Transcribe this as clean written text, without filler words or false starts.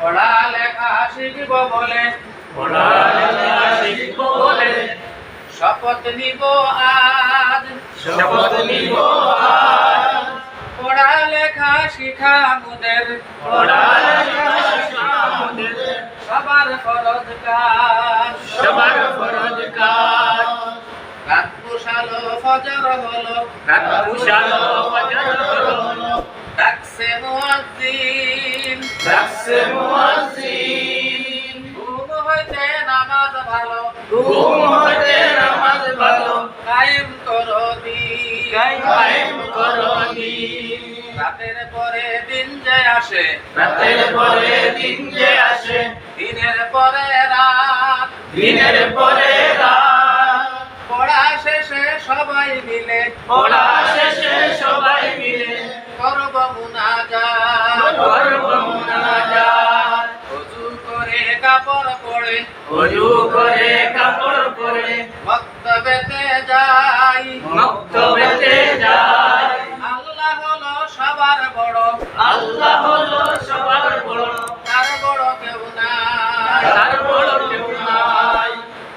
পড়ালেখা শিখব বলে পড়ালেখা শিখব বলে শপথ নিব আজ শপথ নিব আজ। পড়ালেখা শিখা মোদের পড়ালেখা শিখা মোদের সবার ফরজ কাজ। সবার ফরজ কাজ। রাত পুষালো ফজর হলো রাত পুষালো ফজর হলো ডাকছে মুয়াজ্জিন ডাকছে মুয়াজ্জিন। ঘুম হইতে নামাজ ভালো ঘুম হইতে নামাজ ভালো কায়েম করো দিন। কায়েম করো দিন। রাতের পরে দিন যে আসে রাতের পরে দিন যে আসে দিনের পরে রাত দিনের পরে রাত। পড়া শেষে সবাই মিলে পড়া শেষে সবাই মিলে করব মুনাজাত। করব মুনাজাত। ওযু করে কাপড় পরে ওযু করে কাপড় পরে মক্তবেতে যা